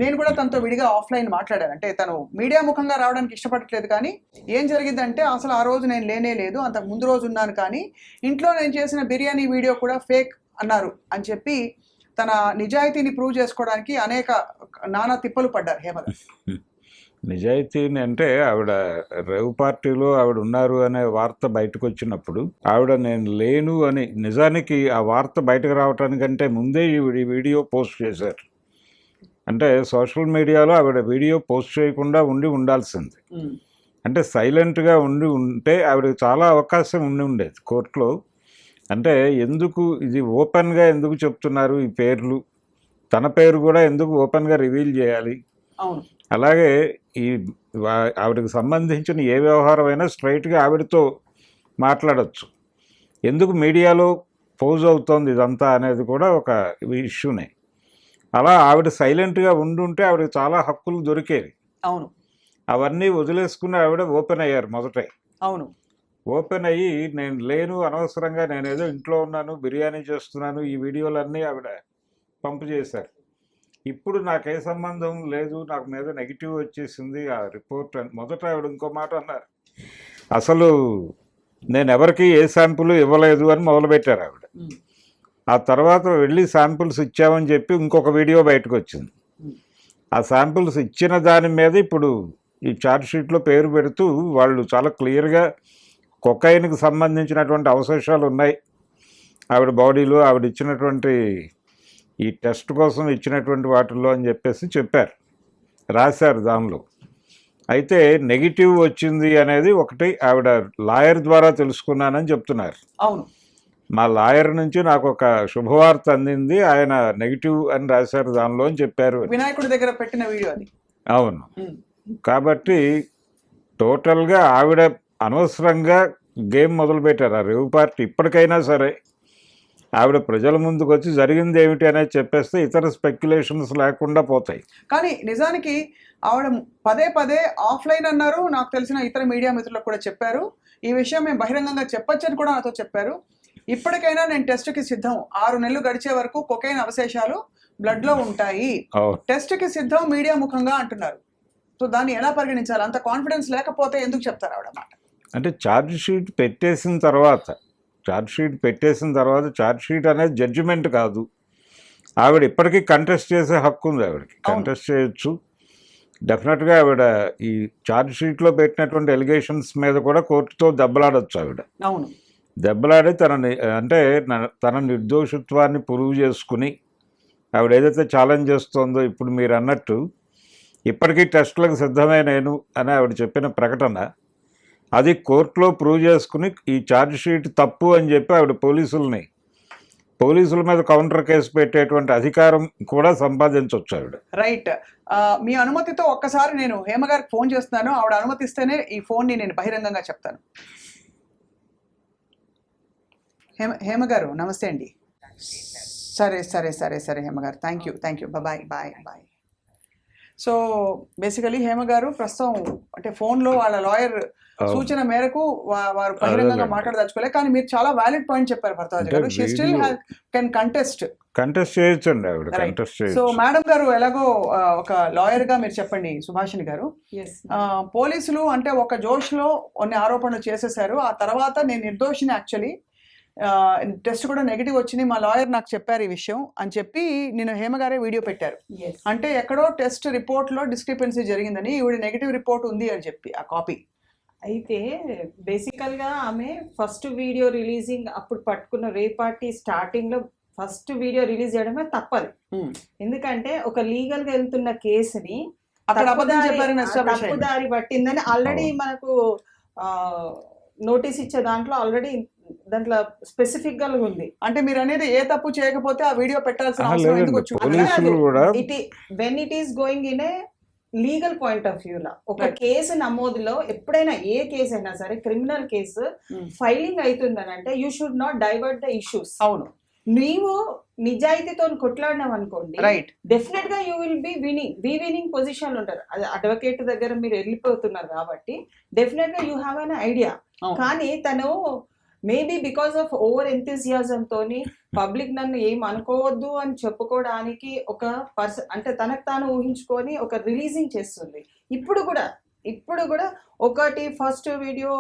నేను కూడా తనతో విడిగా ఆఫ్లైన్ మాట్లాడాను. అంటే తను మీడియా ముఖంగా రావడానికి ఇష్టపడట్లేదు, కానీ ఏం జరిగిందంటే అసలు ఆ రోజు నేను లేనే లేదు, అంతకు ముందు రోజు ఉన్నాను, కానీ ఇంట్లో నేను చేసిన బిర్యానీ వీడియో కూడా ఫేక్ అన్నారు అని చెప్పి తన నిజాయితీని ప్రూవ్ చేసుకోవడానికి అనేక నానా తిప్పలు పడ్డారు హేమగారు. నిజాయితీని అంటే ఆవిడ రేవ్ పార్టీలో ఆవిడ ఉన్నారు అనే వార్త బయటకు వచ్చినప్పుడు ఆవిడ నేను లేను అని, నిజానికి ఆ వార్త బయటకు రావటానికంటే ముందే ఈ వీడియో పోస్ట్ చేశారు. అంటే సోషల్ మీడియాలో ఆవిడ వీడియో పోస్ట్ చేయకుండా ఉండాల్సింది. అంటే సైలెంట్గా ఉంటే ఆవిడకి చాలా అవకాశం ఉండేది కోర్టులో. అంటే ఎందుకు ఇది ఓపెన్గా ఎందుకు చెప్తున్నారు ఈ పేర్లు, తన పేరు కూడా ఎందుకు ఓపెన్గా రివీల్ చేయాలి? అలాగే ఈ ఆవిడకి సంబంధించిన ఏ వ్యవహారమైనా స్ట్రైట్గా ఆవిడతో మాట్లాడచ్చు. ఎందుకు మీడియాలో పోజ్ అవుతోంది ఇదంతా అనేది కూడా ఒక ఇష్యూనే. అలా ఆవిడ సైలెంట్గా ఉండుంటే ఆవిడకి చాలా హక్కులు దొరికేవి. అవును, అవన్నీ వదిలేసుకుని ఆవిడ ఓపెన్ అయ్యారు మొదటే. అవును, ఓపెన్ అయ్యి నేను లేను, అనవసరంగా నేనేదో ఇంట్లో ఉన్నాను, బిర్యానీ చేస్తున్నాను, ఈ వీడియోలన్నీ ఆవిడ పంపు చేశారు. ఇప్పుడు నాకే సంబంధం లేదు, నాకు మీద నెగిటివ్ వచ్చేసింది ఆ రిపోర్ట్ అని మొదట ఆవిడ ఇంకో మాట అన్నారు. అసలు నేను ఎవరికి ఏ శాంపుల్ ఇవ్వలేదు అని మొదలుపెట్టారు ఆవిడ. ఆ తర్వాత వెళ్ళి శాంపుల్స్ ఇచ్చామని చెప్పి ఇంకొక వీడియో బయటకు వచ్చింది. ఆ శాంపుల్స్ ఇచ్చిన దాని మీద ఇప్పుడు ఈ ఛార్జ్షీట్లో పేరు పెడుతూ వాళ్ళు చాలా క్లియర్గా కొకైన్కి సంబంధించినటువంటి అవశేషాలు ఉన్నాయి ఆవిడ బాడీలో, ఆవిడ ఇచ్చినటువంటి ఈ టెస్ట్ కోసం ఇచ్చినటువంటి వాటిల్లో అని చెప్పేసి చెప్పారు, రాశారు దానిలో. అయితే నెగిటివ్ వచ్చింది అనేది ఒకటి ఆవిడ లాయర్ ద్వారా తెలుసుకున్నానని చెప్తున్నారు. అవును, మా లాయర్ నుంచి నాకు ఒక శుభవార్త అందింది, ఆయన నెగిటివ్ అని రాశారు దానిలో అని చెప్పారు. వినాయకుడి దగ్గర పెట్టిన వీడియో అది. అవును, కాబట్టి టోటల్గా ఆవిడ అనవసరంగా గేమ్ మొదలుపెట్టారు ఆ రేవ్ పార్టీ. ఇప్పటికైనా సరే ఆవిడ ప్రజల ముందుకు వచ్చి జరిగింది ఏమిటి అనేది చెప్పేస్తే ఇతర స్పెక్యులేషన్స్ లేకుండా పోతాయి. కానీ నిజానికి ఆవిడ పదే పదే ఆఫ్లైన్ అన్నారు, నాకు తెలిసిన ఇతర మీడియా మిత్రులకు కూడా చెప్పారు, ఈ విషయం మేము బహిరంగంగా చెప్పొచ్చని కూడా నాతో చెప్పారు. ఇప్పటికైనా నేను టెస్ట్కి సిద్ధం, 6 నెలలు గడిచే వరకు కొకైన్ అవశేషాలు బ్లడ్లో ఉంటాయి, టెస్ట్కి సిద్ధం మీడియా ముఖంగా అంటున్నారు. సో దాన్ని ఎలా పరిగణించాలి? అంత కాన్ఫిడెన్స్ లేకపోతే ఎందుకు చెప్తారు ఆవిడ మాట? అంటే ఛార్జ్షీట్ పెట్టేసిన తర్వాత ఛార్జ్షీట్ అనేది జడ్జిమెంట్ కాదు. ఆవిడ ఇప్పటికీ కంటెస్ట్ చేసే హక్కు ఉంది, ఆవిడకి కంటెస్ట్ చేయొచ్చు. డెఫినెట్గా ఆవిడ ఈ ఛార్జ్షీట్లో పెట్టినటువంటి ఎలిగేషన్స్ మీద కూడా కోర్టుతో దెబ్బలాడచ్చు ఆవిడ. అవును, దెబ్బలాడి తన నిర్దోషిత్వాన్ని ప్రూవ్ చేసుకుని ఆవిడ ఏదైతే ఛాలెంజ్ చేస్తోందో ఇప్పుడు మీరు అన్నట్టు ఇప్పటికీ టెస్టులకు సిద్ధమే నేను అని ఆవిడ చెప్పిన ప్రకటన, అది కోర్టులో ప్రూవ్ చేసుకుని ఈ ఛార్జ్షీట్ తప్పు అని చెప్పి ఆవిడ పోలీసుల మీద కౌంటర్ కేసు పెట్టేటువంటి అధికారం కూడా సంపాదించవచ్చు ఆవిడ. రైట్. మీ అనుమతితో ఒక్కసారి నేను హేమ గారికి ఫోన్ చేస్తున్నాను, ఆవిడ అనుమతిస్తేనే ఈ ఫోన్ని నేను బహిరంగంగా చెప్తాను. హేమ గారు నమస్తే అండి. సరే సరే సరే సరే హేమ గారు, thank you, bye bye bye. So basically Hema గారు ప్రస్తుతం అంటే ఫోన్లో వాళ్ళ లాయర్ సూచన మేరకు వారు బహిరంగంగా మాట్లాడదలుచుకోలేదు, కానీ మీరు చాలా వ్యాలిడ్ పాయింట్ చెప్పారు భరద్వాజ్ గారు. షీ స్టిల్ కెన్ కంటెస్ట్ చేయొచ్చండి ఆవిడ, కంటెస్ట్ చేయొచ్చు. సో మేడం గారు ఎలాగో ఒక లాయర్ గా మీరు చెప్పండి సుభాషిణి గారు. పోలీసులు అంటే ఒక జోష్లో కొన్ని ఆరోపణలు చేసేసారు, ఆ తర్వాత నేను నిర్దోషిని, యాక్చువల్లీ టెస్ట్ కూడా నెగిటివ్ వచ్చింది, మా లాయర్ నాకు చెప్పారు ఈ విషయం అని చెప్పి నేను హేమ గారే వీడియో పెట్టారు. అంటే ఎక్కడో టెస్ట్ రిపోర్ట్లో డిస్క్రిపెన్సీ జరిగిందని, ఈవిడ నెగిటివ్ రిపోర్ట్ ఉంది అని చెప్పి ఆ కాపీ. అయితే బేసికల్గా ఆమె ఫస్ట్ వీడియో రిలీజింగ్ అప్పుడు పట్టుకున్న రే పార్టీ స్టార్టింగ్లో ఫస్ట్ వీడియో రిలీజ్ చేయడమే తప్పదు. ఎందుకంటే ఒక లీగల్గా వెళ్తున్న కేసుని తప్పుదారి పట్టిందని ఆల్రెడీ మనకు నోటీస్ ఇచ్చే దాంట్లో ఆల్రెడీ దాంట్లో స్పెసిఫిక్ గా ఉంది. అంటే మీరు అనేది ఏ తప్పు చేయకపోతే ఆ వీడియో పెట్టాల్సిన అవసరం ఎందుకు వచ్చింది? When it is going in a legal point of view లా ఒక కేసు నమోదులో ఎప్పుడైనా ఏ కేసు అయినా సరే క్రిమినల్ కేసు ఫైలింగ్ అవుతుందని అంటే you should not divert the issues. అవును, నీవు నిజాయితీతో కొట్లాడినావు అనుకోండి, డెఫినెట్ గా you will be winning position ఉంటారు. అది అడ్వకేట్ దగ్గర మీరు వెళ్ళిపోతున్నారు కాబట్టి డెఫినెట్ గా యూ హ్యావ్ అన్ ఐడియా. కానీ తను maybe because of over enthusiasm తోని పబ్లిక్ నన్ను ఏం అనుకోవద్దు అని చెప్పుకోవడానికి ఒక అంటే తనకు తాను ఊహించుకొని ఒక రిలీజింగ్ చేస్తుంది. ఇప్పుడు కూడా ఒకటి ఫస్ట్ వీడియో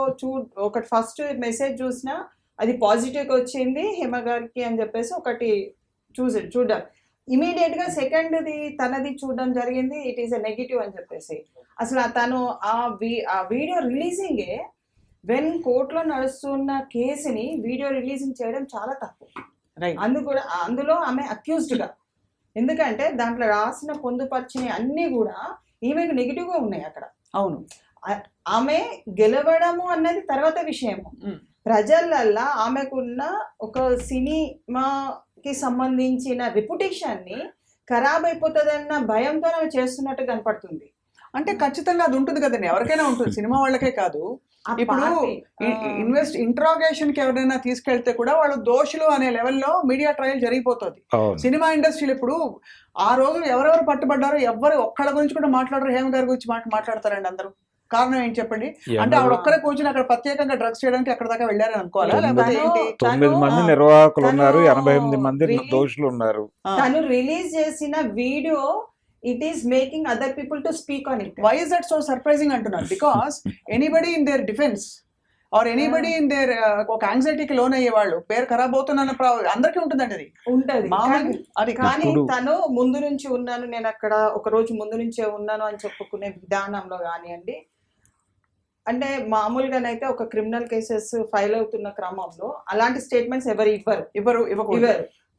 ఒకటి ఫస్ట్ మెసేజ్ చూసినా అది పాజిటివ్గా వచ్చింది హేమ గారికి అని చెప్పేసి ఒకటి చూడడం, ఇమీడియట్ గా సెకండ్ది తనది చూడడం జరిగింది, ఇట్ ఈస్ ఎ నెగిటివ్ అని చెప్పేసి. అసలు తను ఆ వీడియో రిలీజింగే వెన్ కోర్టులో నడుస్తున్న కేసుని వీడియో రిలీజింగ్ చేయడం చాలా తప్పు. అందులో ఆమె అక్యూజ్డ్ గా, ఎందుకంటే దాంట్లో రాసిన పొందుపరిచిన అన్ని కూడా ఈమెకు నెగిటివ్ గా ఉన్నాయి అక్కడ. అవును, ఆమె గెలవడము అన్నది తర్వాత విషయము. ప్రజలల్లా ఆమెకున్న ఒక సినిమాకి సంబంధించిన రెప్యుటేషన్ ని ఖరాబ్ అయిపోతుందన్న భయంతో ఆమె చేస్తున్నట్టు కనపడుతుంది. అంటే ఖచ్చితంగా అది ఉంటుంది కదండి, ఎవరికైనా ఉంటుంది, సినిమా వాళ్ళకే కాదు. ఇప్పుడు ఇంట్రాగేషన్ కి ఎవరైనా తీసుకెళ్తే కూడా వాళ్ళు దోషులు అనే లెవెల్లో మీడియా ట్రయల్ జరిగిపోతుంది. సినిమా ఇండస్ట్రీలో ఇప్పుడు ఆ రోజు ఎవరెవరు పట్టుబడ్డారో ఎవరు ఒక్కళ్ళ గురించి కూడా మాట్లాడరు, హేమ గారి గురించి మాట్లాడతారండి అందరూ. కారణం ఏంటి చెప్పండి? అంటే ఆవిడ ఒక్కరే కూర్చుని అక్కడ ప్రత్యేకంగా డ్రగ్స్ చేయడానికి అక్కడ దాకా వెళ్ళారని అనుకోవాలా? లేకపోతే 9 మంది నిర్వాహకులు ఉన్నారు, 88 మంది దోషులు ఉన్నారు. తను రిలీజ్ చేసిన video it is making other people to speak on it. Why is that so surprising అంటున్నారు? Because anybody in their defence or anybody in their ఒక యాంగ్జైటీకి లోన్ అయ్యే వాళ్ళు పేరు ఖరాబ్ అవుతున్న అందరికీ ఉంటుందండి, అది ఉంటది. అది కానీ తను ముందు నుంచి ఉన్నాను, నేను అక్కడ ఒక రోజు ముందు నుంచే ఉన్నాను అని చెప్పుకునే విధానంలో కానివ్వండి, అంటే మామూలుగానైతే ఒక క్రిమినల్ కేసెస్ ఫైల్ అవుతున్న క్రమంలో అలాంటి స్టేట్మెంట్స్ ఇవ్వరు.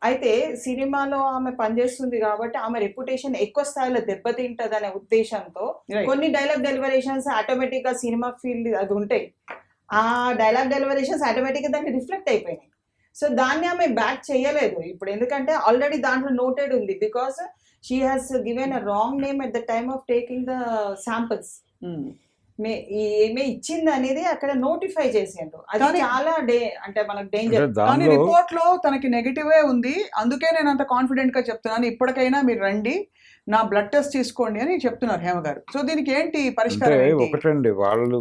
అయితే సినిమాలో ఆమె పనిచేస్తుంది కాబట్టి ఆమె రెప్యుటేషన్ ఎక్కువ స్థాయిలో దెబ్బతింటది అనే ఉద్దేశంతో కొన్ని డైలాగ్ డెలివరేషన్స్ ఆటోమేటిక్ గా సినిమా ఫీల్డ్ అది ఉంటాయి, ఆ డైలాగ్ డెలివరేషన్స్ ఆటోమేటిక్ గా దానికి రిఫ్లెక్ట్ అయిపోయినాయి. సో దాన్ని ఆమె బ్యాక్ చేయలేదు ఇప్పుడు, ఎందుకంటే ఆల్రెడీ దాంట్లో నోటెడ్ ఉంది. Because she has given a wrong name at the time of taking the samples. ఏమే ఇచ్చింది అనేది అక్కడ నోటిఫై చేసిండ్రు, అది చాలా అంటే మనకు డేంజర్. కానీ రిపోర్ట్ లో తనకి నెగిటివే ఉంది, అందుకే నేను అంత కాన్ఫిడెంట్ గా చెప్తున్నాను, ఇప్పటికైనా మీరు రండి నా బ్లడ్ టెస్ట్ తీసుకోండి అని చెప్తున్నారు హేమ గారు. సో దీనికి ఏంటి పరిష్కారం? ఒకటండి, వాళ్ళు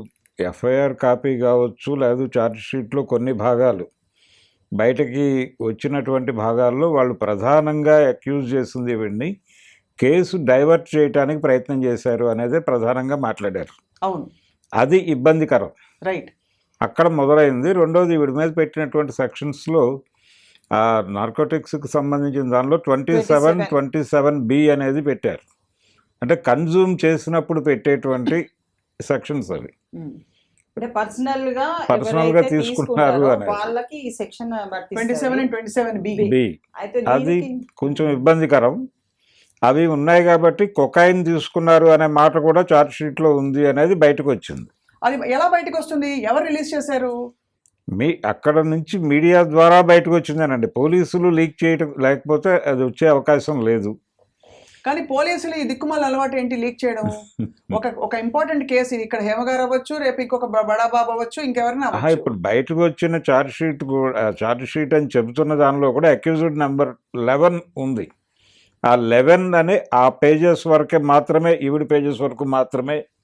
ఎఫ్ఐఆర్ కాపీ కావచ్చు, లేదు ఛార్జ్ షీట్ లో కొన్ని భాగాలు బయటకి వచ్చినటువంటి భాగాల్లో వాళ్ళు ప్రధానంగా అక్యూజ్ చేసింది ఇవన్నీ కేసు డైవర్ట్ చేయడానికి ప్రయత్నం చేశారు అనేది ప్రధానంగా మాట్లాడారు. అవును, అది ఇబ్బందికరం. రైట్, అక్కడ మొదలైంది. రెండోది వీడి మీద పెట్టినటువంటి సెక్షన్స్లో నార్కోటిక్స్కి సంబంధించిన దానిలో 27B అనేది పెట్టారు. అంటే కన్జ్యూమ్ చేసినప్పుడు పెట్టేటువంటి సెక్షన్స్ అవి. పర్సనల్ గా తీసుకుంటున్నారు అని వాళ్ళకి ఈ సెక్షన్ 27 and 27B. అది కొంచెం ఇబ్బందికరం. అవి ఉన్నాయి కాబట్టి కొకైన్ తీసుకున్నారు అనే మాట కూడా ఛార్జ్ షీట్ లో ఉంది అనేది బయటకు వచ్చింది. అది ఎలా బయటకు వస్తుంది? ఎవరు రిలీజ్ చేశారు? అక్కడ నుంచి మీడియా ద్వారా బయటకు వచ్చిందేనండి. పోలీసులు లీక్ చేయటం, లేకపోతే అది వచ్చే అవకాశం లేదు. కానీ పోలీసులు ఈ దిక్కుమాల అలవాటు ఏంటి లీక్ చేయడం? ఒక ఇంపార్టెంట్ కేసు, ఇది ఇక్కడ హేమగారు అవ్వచ్చు, రేపు ఇంకొక బడాబాబు అవ్వచ్చు, ఇంకెవరైనా. ఇప్పుడు బయటకు వచ్చిన ఛార్జ్ షీట్ అని చెబుతున్న దానిలో కూడా అక్యూజ్డ్ నెంబర్ 11 ఉంది. ఆ 11 అనే ఆ పేజెస్ వరకే మాత్రమే, ఈవిడ పేజెస్ వరకు మాత్రమే